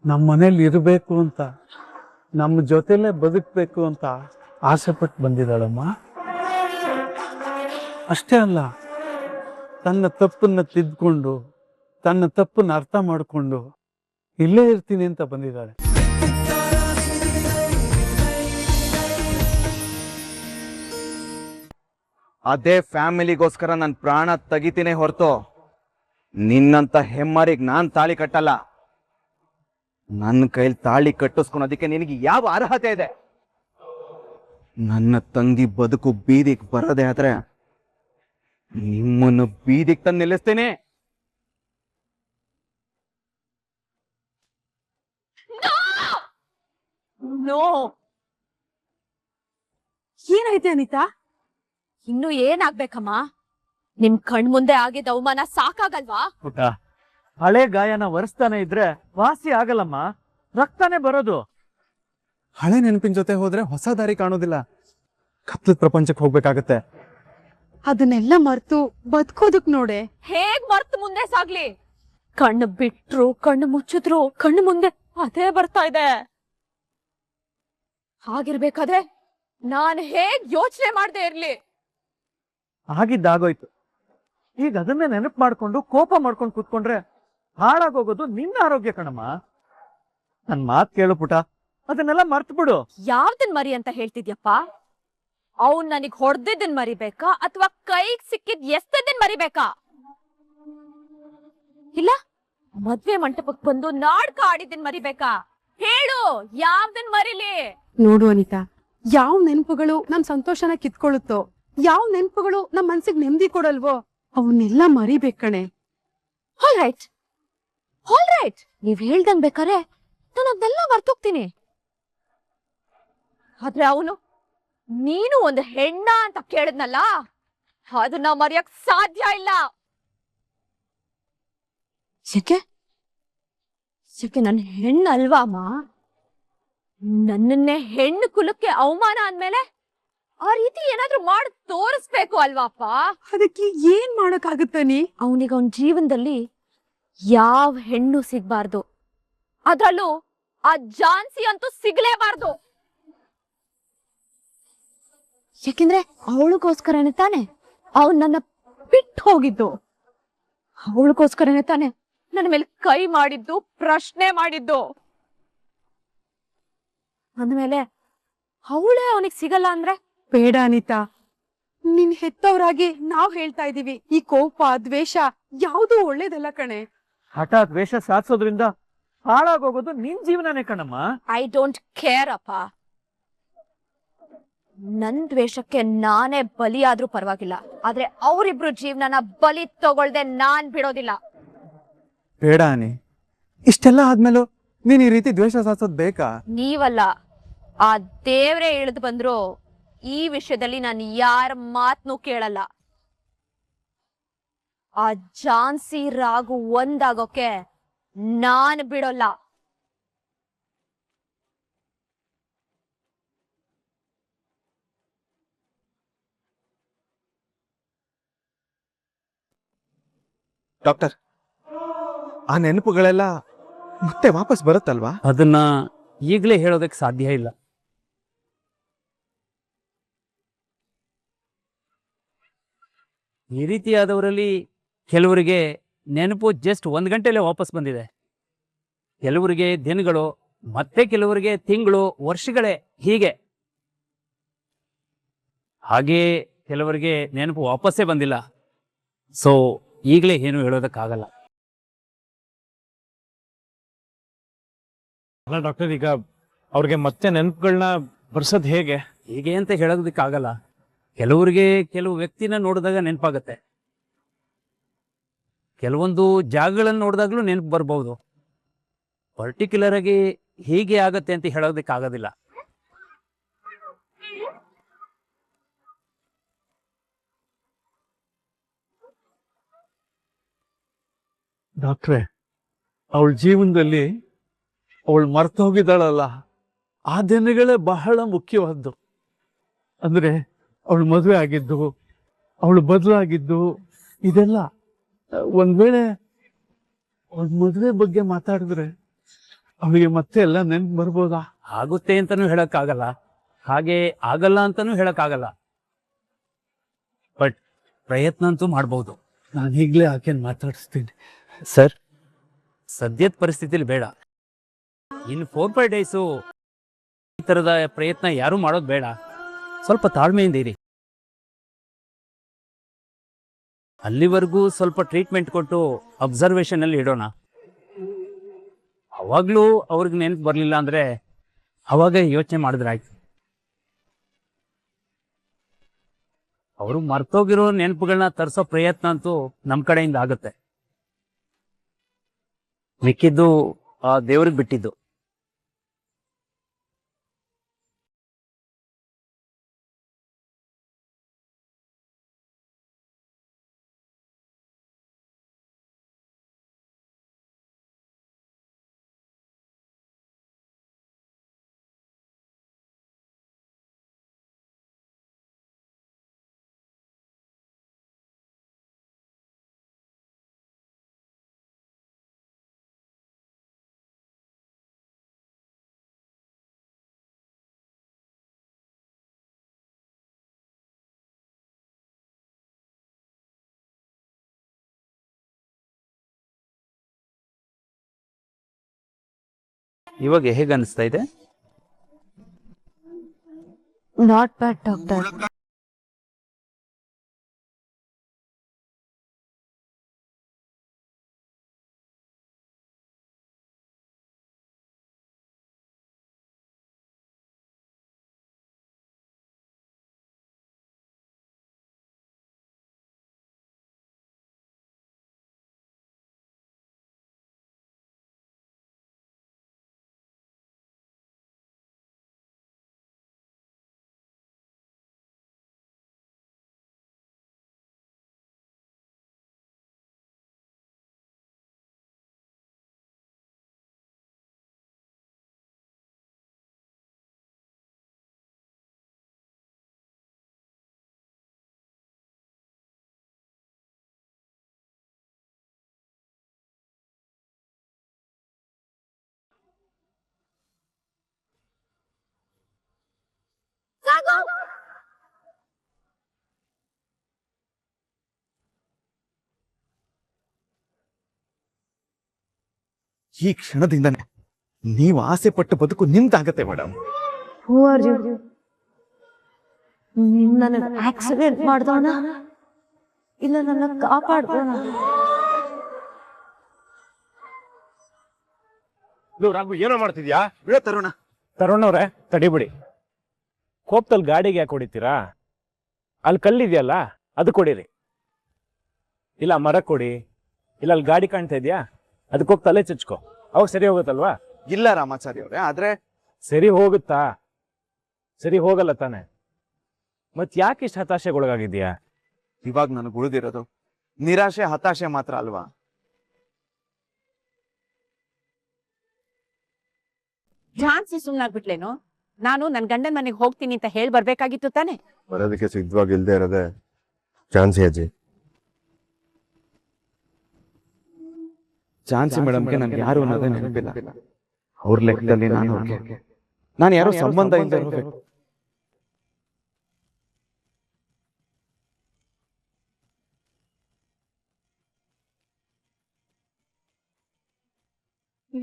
ನಮ್ಮ ಮನೇಲಿ ಇರಬೇಕು ಅಂತ, ನಮ್ಮ ಜೊತೆಲೇ ಬದುಕಬೇಕು ಅಂತ ಆಸೆ ಪಟ್ಟು ಬಂದಿದ್ದಾಳಮ್ಮ. ಅಷ್ಟೇ ಅಲ್ಲ, ತನ್ನ ತಪ್ಪನ್ನ ತಿದ್ಕೊಂಡು, ತನ್ನ ತಪ್ಪನ್ನ ಅರ್ಥ ಮಾಡಿಕೊಂಡು ಇಲ್ಲೇ ಇರ್ತೀನಿ ಅಂತ ಬಂದಿದ್ದಾಳೆ. ಅದೇ ಫ್ಯಾಮಿಲಿಗೋಸ್ಕರ ನನ್ನ ಪ್ರಾಣ ತೆಗಿತೀನಿ ಹೊರತು ನಿನ್ನಂತ ಹೆಮ್ಮರಿಗೆ ನಾನ್ ತಾಳಿ ಕಟ್ಟಲ್ಲ. ನನ್ನ ಕೈಲಿ ತಾಳಿ ಕಟ್ಟಿಸ್ಕೊಳೋದಕ್ಕೆ ನಿನಗೆ ಯಾವ ಅರ್ಹತೆ ಇದೆ? ನನ್ನ ತಂಗಿ ಬದುಕು ಬೀದಿಗೆ ಬರದೆ ಆದ್ರೆ ನಿಮ್ಮನ್ನು ಬೀದಿಗೆ ತಂದು ನಿಲ್ಲಿಸ್ತೇನೆ. ಏನಾಯ್ತು ಅನಿತಾ? ಇನ್ನು ಏನಾಗ್ಬೇಕಮ್ಮ? ನಿಮ್ ಕಣ್ ಮುಂದೆ ಆಗಿದ್ದ ಅವಮಾನ ಸಾಕಾಗಲ್ವಾ? ಪುಟ, ಹಳೆ ಗಾಯನ ಒರೆಸ್ತಾನೆ ಇದ್ರೆ ವಾಸಿ ಆಗಲ್ಲಮ್ಮ, ರಕ್ತಾನೆ ಬರೋದು. ಹಳೆ ನೆನಪಿನ ಜೊತೆ ಹೋದ್ರೆ ಹೊಸ ದಾರಿ ಕಾಣೋದಿಲ್ಲ, ಕತ್ಲದ ಪ್ರಪಂಚಕ್ಕೆ ಹೋಗ್ಬೇಕಾಗತ್ತೆ. ಅದನ್ನೆಲ್ಲ ಮರ್ತು ಬದುಕೋದಕ್ ನೋಡೆ. ಹೇಗ್ ಮರ್ತು ಮುಂದೆ ಸಾಗ್ಲಿ? ಕಣ್ಣು ಬಿಟ್ರು, ಕಣ್ಣು ಮುಚ್ಚಿದ್ರು, ಕಣ್ಣು ಮುಂದೆ ಅದೇ ಬರ್ತಾ ಇದೆ. ಹಾಗಿರ್ಬೇಕಾದ್ರೆ ನಾನ್ ಹೇಗ್ ಯೋಚನೆ ಮಾಡ್ದೆ ಇರ್ಲಿ? ಆಗಿದ್ದಾಗೋಯ್ತು. ಈಗ ಅದನ್ನೇ ನೆನಪು ಮಾಡ್ಕೊಂಡು ಕೋಪ ಮಾಡ್ಕೊಂಡು ಕೂತ್ಕೊಂಡ್ರೆ ಹಾಳಾಗೋಗೋದು ನಿನ್ನ ಆರೋಗ್ಯ ಕಣಮ್ಮ. ನನ್ ಮಾತ್ ಕೇಳು ಪುಟ, ಅದನ್ನೆಲ್ಲ ಮರ್ತು ಬಿಡು. ಯಾವ್ದನ್ ಮರಿ ಅಂತ ಹೇಳ್ತಿದ್ಯಪ್ಪ? ಅವ್ನ್ ನನಗ್ ಹೊಡೆದಿದ್ದನ್ ಮರಿಬೇಕಾ ಅಥವಾ ಕೈಗ್ ಸಿಕ್ಕಿದ್ ಎಸ್ತದನ್ ಮರಿಬೇಕಾ? ಇಲ್ಲ ಮದ್ವೆ ಮಂಟಪಕ್ ಬಂದು ನಾಡ್ಕ ಆಡಿದ್ದನ್ ಮರಿಬೇಕಾ? ಹೇಳು, ಯಾವ್ದನ್ ಮರಿಲಿ? ನೋಡು ಅನಿತಾ, ಯಾವ ನೆನಪುಗಳು ನಮ್ ಸಂತೋಷನ ಕಿತ್ಕೊಳ್ಳುತ್ತೋ, ಯಾವ ನೆನಪುಗಳು ನಮ್ ಮನ್ಸಿಗೆ ನೆಮ್ಮದಿ ಕೊಡಲ್ವೋ ಅವನ್ನೆಲ್ಲ ಮರಿಬೇಕಣೆ. ಆಲ್ ರೈಟ್, ನೀವ್ ಹೇಳ್ದಂಗ್ ಬೇಕಾರೆ ನಾನು ಅದನ್ನೆಲ್ಲ ಮರ್ತೋಗ್ತೀನಿ. ಆದ್ರೆ ಅವನು ನೀನು ಒಂದು ಹೆಣ್ಣ ಅಂತ ಕೇಳಿದ್ನಲ್ಲ, ಅದನ್ನ ಮರೆಯಕ್ ಸಾಧ್ಯ ಇಲ್ಲ. ಯಾಕೆ ನನ್ ಹೆಣ್ಣಲ್ವಾ ಅಮ್ಮ? ನನ್ನನ್ನೇ ಹೆಣ್ಣು ಕುಲಕ್ಕೆ ಅವಮಾನ ಅಂದ್ಮೇಲೆ ಆ ರೀತಿ ಏನಾದ್ರೂ ಮಾಡಿ ತೋರಿಸ್ಬೇಕು ಅಲ್ವಾಪ್ಪ? ಅದಕ್ಕೆ ಏನ್ ಮಾಡಕ್ಕಾಗುತ್ತಾನಿ? ಅವನಿಗೆ ಅವನ ಜೀವನದಲ್ಲಿ ಯಾವ ಹೆಣ್ಣು ಸಿಗ್ಬಾರ್ದು, ಅದ್ರಲ್ಲೂ ಆ ಝಾನ್ಸಿ ಅಂತೂ ಸಿಗ್ಲೇಬಾರ್ದು. ಯಾಕೆಂದ್ರೆ ಅವಳಿಗೋಸ್ಕರನೇ ತಾನೆ ಅವನ್ ನನ್ನ ಬಿಟ್ಟು ಹೋಗಿದ್ದು. ಅವಳಿಗೋಸ್ಕರನೇ ತಾನೆ ನನ್ನ ಮೇಲೆ ಕೈ ಮಾಡಿದ್ದು, ಪ್ರಶ್ನೆ ಮಾಡಿದ್ದು. ಅಂದ್ಮೇಲೆ ಅವಳೇ ಅವನಿಗೆ ಸಿಗಲ್ಲ ಅಂದ್ರೆ? ಬೇಡ ಅನಿತಾ, ನಿನ್ ಹೆತ್ತವರಾಗಿ ನಾವ್ ಹೇಳ್ತಾ ಇದೀವಿ, ಈ ಕೋಪ ದ್ವೇಷ ಯಾವ್ದು ಒಳ್ಳೇದಲ್ಲ ಕಣೆ. ಹಠ ದ್ವೇಷ ಸಾಧಿಸೋದ್ರಿಂದ ಹಾಳಾಗೋಗೋದು ನಿನ್ ಜೀವನನೇ ಕಣಮ್ಮ. ಐ ಡೋಂಟ್ ಕೇರ್ ಅಪ್ಪ. ನನ್ ದ್ವೇಷಕ್ಕೆ ನಾನೇ ಬಲಿಯಾದ್ರೂ ಪರವಾಗಿಲ್ಲ, ಆದ್ರೆ ಅವರಿಬ್ರು ಜೀವನನ ಬಲಿ ತಗೊಳ್ದೆ ನಾನ್ ಬಿಡೋದಿಲ್ಲ. ಬೇಡ ಅನಿ, ಇಷ್ಟೆಲ್ಲ ಆದ್ಮೇಲೂ ನೀನ್ ಈ ರೀತಿ ದ್ವೇಷ ಸಾಧಿಸೋದ್ ಬೇಕಾ? ನೀವಲ್ಲ, ಆ ದೇವ್ರೇ ಇಳಿದು ಬಂದ್ರು ಈ ವಿಷಯದಲ್ಲಿ ನಾನು ಯಾರ ಮಾತನ್ನು ಕೇಳಲ್ಲ. ಆ ಝಾನ್ಸಿ ರಾಗು ಒಂದಾಗೋಕೆ ನಾನ್ ಬಿಡೋಲ್ಲ. ಡಾಕ್ಟರ್, ಆ ನೆನಪುಗಳೆಲ್ಲ ಮತ್ತೆ ವಾಪಸ್ ಬರುತ್ತಲ್ವಾ? ಅದನ್ನ ಈಗಲೇ ಹೇಳೋದಕ್ಕೆ ಸಾಧ್ಯ ಇಲ್ಲ. ಈ ರೀತಿಯಾದವರಲ್ಲಿ ಕೆಲವರಿಗೆ ನೆನಪು ಜಸ್ಟ್ 1 ಗಂಟೆಲೇ ವಾಪಸ್ ಬಂದಿದೆ, ಕೆಲವರಿಗೆ ದಿನಗಳು, ಮತ್ತೆ ಕೆಲವರಿಗೆ ತಿಂಗಳು, ವರ್ಷಗಳೇ, ಹೀಗೆ ಹಾಗೇ ಕೆಲವರಿಗೆ ನೆನಪು ವಾಪಸ್ಸೇ ಬಂದಿಲ್ಲ. ಸೊ ಈಗಲೇ ಏನು ಹೇಳೋದಕ್ಕಾಗಲ್ಲ. ಅಲ್ಲ ಡಾಕ್ಟರ್, ಈಗ ಅವ್ರಿಗೆ ಮತ್ತೆ ನೆನಪುಗಳನ್ನ ಬರ್ಸೋದ್ ಹೇಗೆ? ಹೀಗೆ ಅಂತ ಹೇಳೋದಕ್ಕಾಗಲ್ಲ. ಕೆಲವರಿಗೆ ಕೆಲವು ವ್ಯಕ್ತಿನ ನೋಡಿದಾಗ ನೆನಪಾಗತ್ತೆ, ಕೆಲವೊಂದು ಜಾಗಗಳನ್ನು ನೋಡಿದಾಗ್ಲೂ ನೆನಪು ಬರ್ಬೋದು. ಪರ್ಟಿಕ್ಯುಲರ್ ಆಗಿ ಹೀಗೆ ಆಗತ್ತೆ ಅಂತ ಹೇಳೋದಕ್ಕಾಗೋದಿಲ್ಲ. ಡಾಕ್ಟ್ರೆ, ಅವಳ ಜೀವನದಲ್ಲಿ ಅವಳು ಮರ್ತು ಹೋಗಿದ್ದಾಳಲ್ಲ, ಆ ದಿನಗಳೇ ಬಹಳ ಮುಖ್ಯವಾದ್ದು. ಅಂದ್ರೆ ಅವಳು ಮದುವೆ ಆಗಿದ್ದು, ಅವಳು ಬದಲಾಗಿದ್ದು, ಇದೆಲ್ಲ ಒಂದ್ ವೇಳೆ ಅವಳ ಮದುವೆ ಬಗ್ಗೆ ಮಾತಾಡಿದ್ರೆ ಅವಳಿಗೆ ಮತ್ತೆ ಎಲ್ಲ ನೆನ್ಪು ಬರ್ಬೋದಾ? ಆಗುತ್ತೆ ಅಂತಾನೂ ಹೇಳಕ್ಕಾಗಲ್ಲ, ಹಾಗೆ ಆಗಲ್ಲ ಅಂತಾನೂ ಹೇಳಕ್ಕಾಗಲ್ಲ. ಬಟ್ ಪ್ರಯತ್ನ ಅಂತೂ ಮಾಡ್ಬೋದು. ನಾನು ಈಗಲೇ ಆಕೆನ್ ಮಾತಾಡಿಸ್ತೀನಿ. ಸರ್, ಸದ್ಯದ ಪರಿಸ್ಥಿತಿಲಿ ಬೇಡ. ಇನ್ನು 4-5 ಡೇಸು ಈ ಥರದ ಪ್ರಯತ್ನ ಯಾರೂ ಮಾಡೋದು ಬೇಡ. ಸ್ವಲ್ಪ ತಾಳ್ಮೆಯಿಂದ ಇರಿ. ಅಲ್ಲಿವರೆಗೂ ಸ್ವಲ್ಪ ಟ್ರೀಟ್ಮೆಂಟ್ ಕೊಟ್ಟು ಅಬ್ಸರ್ವೇಷನ್ ಅಲ್ಲಿ ಇಡೋಣ. ಅವಾಗ್ಲೂ ಅವ್ರಿಗೆ ನೆನಪು ಬರಲಿಲ್ಲ ಅಂದ್ರೆ ಅವಾಗ ಯೋಚನೆ ಮಾಡಿದ್ರಾಯ್ತು. ಅವರು ಮರ್ತೋಗಿರೋ ನೆನಪುಗಳನ್ನ ತರಿಸೋ ಪ್ರಯತ್ನ ಅಂತೂ ನಮ್ಮ ಕಡೆಯಿಂದ ಆಗುತ್ತೆ. ಮಿಕ್ಕಿದ್ದು ಆ ದೇವ್ರಿಗೆ ಬಿಟ್ಟಿದ್ದು. ಇವಾಗ ಹೇಗೆ ಅನಿಸ್ತಾ ಇದೆ? Not bad doctor. ಈ ಕ್ಷಣದಿಂದನೇ ನೀವು ಆಸೆ ಪಟ್ಟ ಬದುಕು ನಿಂತಾಗತ್ತೆ ಮೇಡಮ್. ನನಗೆ ಆಕ್ಸಿಡೆಂಟ್ ಮಾಡ್ದವನ ಇಲ್ಲ ನನ್ನ ಕಾಪಾಡ್ದವನ? ರಾಘು ಏನೋ ಮಾಡ್ತಿದ್ಯಾ? ತರುಣ, ತರುಣ್ ಅವ್ರೆ, ತಡಿಬಿಡಿ. ಕೋಪದಲ್ಲಿ ಗಾಡಿಗೆ ಯಾಕೆ ಹೊಡಿತೀರಾ? ಅಲ್ಲಿ ಕಲ್ಲಿದೆಯಲ್ಲ, ಅದು ಕೊಡಿರಿ. ಇಲ್ಲ ಮರ ಕೊಡಿ, ಇಲ್ಲ ಅಲ್ಲಿ ಗಾಡಿ ಕಾಣ್ತಾ ಇದೆಯಾ, ಅದಕ್ಕೋಗಿ ತಲೆ ಚಚ್ಕೊ, ಅವಾಗ ಸರಿ ಹೋಗುತ್ತಲ್ವಾ? ಇಲ್ಲ ರಾಮಾಚಾರಿ ಅವ್ರೆ, ಆದ್ರೆ ಸರಿ ಹೋಗುತ್ತಾ? ಸರಿ ಹೋಗಲ್ಲ ತಾನೆ? ಮತ್ ಯಾಕೆ ಇಷ್ಟು ಹತಾಶೆಗೊಳಗಾಗಿದ್ಯಾ? ಇವಾಗ ನನಗೆ ಉಳಿದಿರೋದು ನಿರಾಶೆ, ಹತಾಶೆ ಮಾತ್ರ ಅಲ್ವಾ? ಝಾನ್ಸಿ ಸುಮ್ನಾಗ್ಬಿಟ್ಲೇನು? ನಾನು ನನ್ ಗಂಡನ ಮನೆಗೆ ಹೋಗ್ತೀನಿ ಅಂತ ಹೇಳಿ ಬರ್ಬೇಕಾಗಿತ್ತು ತಾನೆ. ಬರೋದಕ್ಕೆ ಸಿದ್ಧವಾಗಿ ಇಲ್ದೇ ಇರೋದೇ ಝಾನ್ಸಿ ಅಜ್ಜಿ. ಝಾನ್ಸಿ ಮೇಡಮ್ಗೆ ನನ್ಗೆ ಯಾರು ಅನ್ನೋದೇ ನೆನಪಿಲ್ಲ. ಅವ್ರ ಲೆಕ್ಕದಲ್ಲಿ ನಾನು ಯಾರೋ ಸಂಬಂಧ ಇಲ್ಲದೆ ಇರಬೇಕು.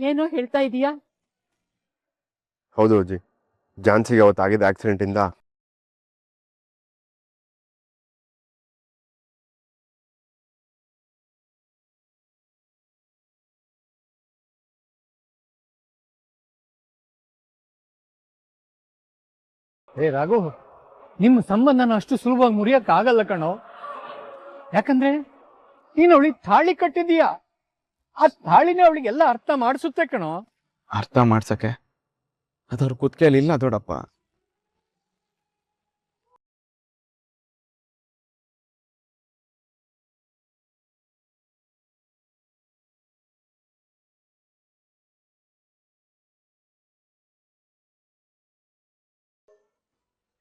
ಏನೋ ಹೇಳ್ತಾ ಇದೀಯಾ? ಹೌದು ಅಜ್ಜಿ, ಝಾನ್ಸಿಗೆ ಅವತ್ತು ಆಗಿದ್ದ ಆಕ್ಸಿಡೆಂಟ್ ಇಂದ ಏ ರಾಘು, ನಿಮ್ಮ ಸಂಬಂಧನ ಅಷ್ಟು ಸುಲಭವಾಗಿ ಮುರಿಯಕ್ ಆಗಲ್ಲ ಕಣೋ. ಯಾಕಂದ್ರೆ ನೀನು ಅವಳಿಗೆ ತಾಳಿ ಕಟ್ಟಿದೀಯಾ. ಆ ತಾಳಿನೇ ಅವಳಿಗೆಲ್ಲ ಅರ್ಥ ಮಾಡಿಸುತ್ತೆ ಕಣೋ. ಅರ್ಥ ಮಾಡ್ಸಕ್ಕೆ ಅದವ್ರ ಕುತ್ತಿಗೆಯಲ್ಲಿ ಇಲ್ಲ ದೊಡ್ಡಪ್ಪ.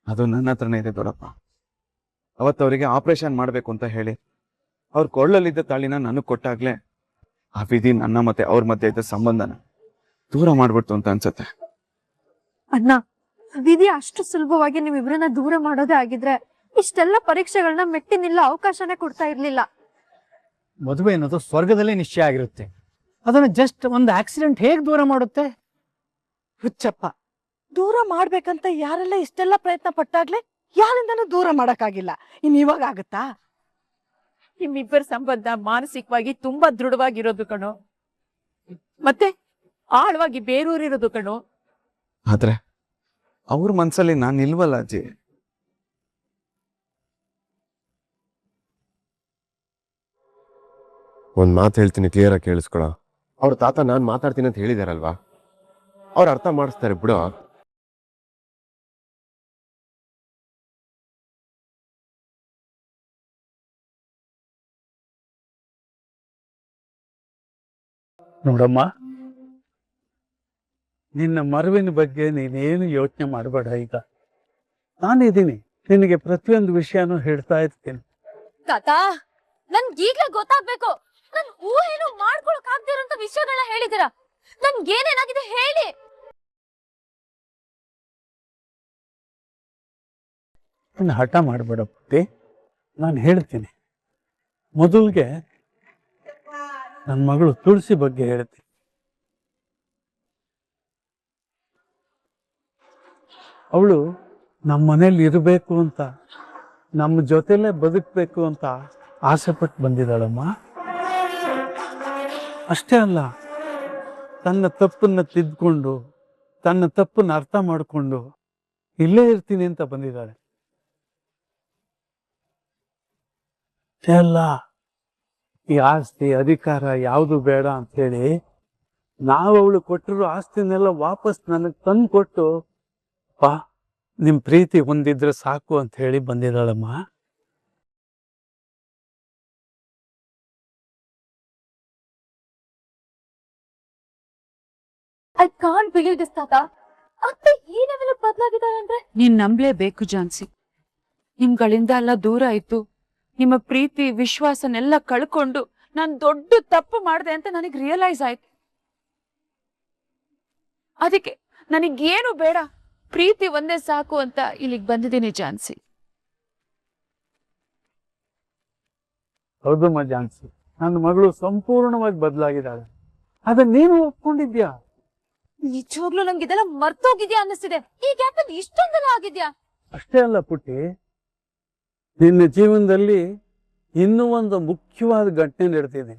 ಅದು ನನ್ನ ಹತ್ರನೇ ಇದೆ ದೊಡ್ಡಪ್ಪ. ಅವತ್ತವರಿಗೆ ಆಪರೇಷನ್ ಮಾಡ್ಬೇಕು ಅಂತ ಹೇಳಿ ಅವ್ರ ಕೊಳ್ಳಲ್ಲಿದ್ದ ತಾಳಿನ ನನಗ್ ಕೊಟ್ಟಾಗ್ಲೇ ಆ ವಿಧಿ ನನ್ನ ಮತ್ತೆ ಅವ್ರ ಮಧ್ಯೆ ಇದ್ದ ಸಂಬಂಧನ ದೂರ ಮಾಡ್ಬಿಡ್ತು ಅಂತ ಅನ್ಸತ್ತೆ. ಅಣ್ಣ, ವಿಧಿ ಅಷ್ಟು ಸುಲಭವಾಗಿ ನಿಮ್ಮಿಬ್ರನ್ನ ದೂರ ಮಾಡೋದೇ ಆಗಿದ್ರೆ ಇಷ್ಟೆಲ್ಲ ಪರೀಕ್ಷೆಗಳನ್ನ ಮೆಟ್ಟಿ ನಿಲ್ಲ ಅವಕಾಶನೇ ಕೊಡ್ತಾ ಇರ್ಲಿಲ್ಲ. ಮದುವೆ ಅನ್ನೋದು ಸ್ವರ್ಗದಲ್ಲೇ ನಿಶ್ಚಯ ಆಗಿರುತ್ತೆ. ಅದನ್ನ ಜಸ್ಟ್ ಒಂದು ಆಕ್ಸಿಡೆಂಟ್ ಹೇಗ್ ದೂರ ಮಾಡುತ್ತೆ? ಹುಚ್ಚಪ್ಪ, ದೂರ ಮಾಡ್ಬೇಕಂತ ಯಾರೆಲ್ಲ ಇಷ್ಟೆಲ್ಲ ಪ್ರಯತ್ನ ಪಟ್ಟಾಗ್ಲೇ ಯಾರಿಂದನೂ ದೂರ ಮಾಡಕ್ಕಾಗಿಲ್ಲ. ಇನ್ ಇವಾಗ ಆಗುತ್ತಾ? ನಿಮ್ಮಿಬ್ಬರ ಸಂಬಂಧ ಮಾನಸಿಕವಾಗಿ ತುಂಬಾ ದೃಢವಾಗಿರೋದು ಕಣೋ, ಮತ್ತೆ ಆಳವಾಗಿ ಬೇರೂರಿರೋದು ಕಣೋ. ಆದ್ರೆ ಅವ್ರ ಮನ್ಸಲ್ಲಿ ನಾನು ನಿಲ್ವಲ್ಲ ಅಜ್ಜಿ. ಒಂದ್ ಮಾತು ಹೇಳ್ತೀನಿ, ಕ್ಲಿಯರ್ ಆಗಿ ಕೇಳಿಸ್ಕೊಳ. ಅವ್ರ ತಾತ ನಾನ್ ಮಾತಾಡ್ತೀನಿ ಅಂತ ಹೇಳಿದಾರಲ್ವಾ, ಅವ್ರು ಅರ್ಥ ಮಾಡಿಸ್ತಾರೆ ಬಿಡು. ನೋಡಮ್ಮ, ನಿನ್ನ ಮರುವಿನ ಬಗ್ಗೆ ನೀನೇನು ಯೋಚನೆ ಮಾಡಬೇಡ. ಈಗ ನಾನಿದ್ದೀನಿ, ನಿನಗೆ ಪ್ರತಿಯೊಂದು ವಿಷಯನೂ ಹೇಳ್ತಾ ಇರ್ತೀನಿ. ತಾತ, ನನ್ಗೀಗ್ಲೇ ಗೊತ್ತಾಗ್ಬೇಕು. ನನ್ ಊಹೆನು ಮಾಡ್ಕೊಳಕ್ ಆಗ್ದಿರೋಂತ ವಿಷಯಗಳನ್ನ ಹೇಳಿದೀರ. ನನ್ಗೇನೇನಾಗಿದೆ ಹೇಳಿ. ಹಠ ಮಾಡಬೇಡ ಪುಟ್ಟಿ, ನಾನು ಹೇಳ್ತೀನಿ. ಮೊದಲಿಗೆ ನನ್ನ ಮಗಳು ತುಳಸಿ ಬಗ್ಗೆ ಹೇಳ್ತೀನಿ. ಅವಳು ನಮ್ಮ ಮನೇಲಿ ಇರಬೇಕು ಅಂತ, ನಮ್ಮ ಜೊತೆಲೇ ಬದುಕಬೇಕು ಅಂತ ಆಸೆ ಪಟ್ಟು ಬಂದಿದ್ದಾಳಮ್ಮ. ಅಷ್ಟೇ ಅಲ್ಲ, ತನ್ನ ತಪ್ಪನ್ನ ತಿದ್ಕೊಂಡು, ತನ್ನ ತಪ್ಪನ್ನ ಅರ್ಥ ಮಾಡಿಕೊಂಡು ಇಲ್ಲೇ ಇರ್ತೀನಿ ಅಂತ ಬಂದಿದ್ದಾಳೆ. ಎಲ್ಲ ಈ ಆಸ್ತಿ ಅಧಿಕಾರ ಯಾವುದು ಬೇಡ ಅಂತ ಹೇಳಿ ನಾವು ಅವಳು ಕೊಟ್ಟಿರೋ ಆಸ್ತಿನೆಲ್ಲ ವಾಪಸ್ ನನಗೆ ತಂದು ಕೊಟ್ಟು, ಪಾ ನಿಮ್ ಪ್ರೀತಿ ಹೊಂದಿದ್ರೆ ಸಾಕು ಅಂತ ಹೇಳಿ ಬಂದಿದ್ದಾಳಮ್ಮ. ಐ ಕಾಂಟ್ ಬಿಲೀವ್ ದಿಸ್ ತಾತ. ಅತ್ತೆ ಈ ಲೆವೆಲ್ ಬದಲಾಗಿದ್ದಾರೆ ಅಂದ್ರೆ ನೀನ್ ನಂಬ್ಲೇಬೇಕು ಜಾನ್ಸಿ. ನಿಮ್ಗಳಿಂದ ಎಲ್ಲ ದೂರ ಆಯ್ತು, ನಿಮ್ಮ ಪ್ರೀತಿ ವಿಶ್ವಾಸನೆಲ್ಲ ಕಳ್ಕೊಂಡು ನಾನ್ ದೊಡ್ಡ ತಪ್ಪು ಮಾಡಿದೆ ಅಂತ ನನಗ್ ರಿಯಲೈಸ್ ಆಯ್ತು. ಅದಕ್ಕೆ ನನಗೇನು ಬೇಡ, ಪ್ರೀತಿ ಒಂದೇ ಸಾಕು ಅಂತ ಇಲ್ಲಿಗೆ ಬಂದಿದ್ದೀನಿ ಜಾನ್ಸಿ. ಹೌದಮ್ಮ ಜಾನ್ಸಿ, ನನ್ನ ಮಗಳು ಸಂಪೂರ್ಣವಾಗಿ ಬದಲಾಗಿದ್ದಾಳೆ. ಅದನ್ನ ನೀನು ಒಪ್ಕೊಂಡಿದ್ಯಾ? ನಿಜವಾಗ್ಲೂ ನಂಗೆ ಇದೆಲ್ಲ ಮರ್ತೋಗಿದ್ಯಾ ಅನ್ನಿಸ್ತಿದೆ. ಈ ಗ್ಯಾಪಲ್ಲಿ ಇಷ್ಟೊಂದೆಲ್ಲ ಆಗಿದ್ಯಾ? ಅಷ್ಟೇ ಅಲ್ಲ ಪುಟ್ಟಿ, ನಿನ್ನ ಜೀವನದಲ್ಲಿ ಇನ್ನೂ ಒಂದು ಮುಖ್ಯವಾದ ಘಟನೆ ನಡೆದಿದೆ.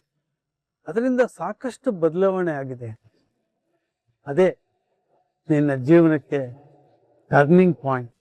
ಅದರಿಂದ ಸಾಕಷ್ಟು ಬದಲಾವಣೆ ಆಗಿದೆ. ಅದೇ ನಿನ್ನ ಜೀವನಕ್ಕೆ ಟರ್ನಿಂಗ್ ಪಾಯಿಂಟ್.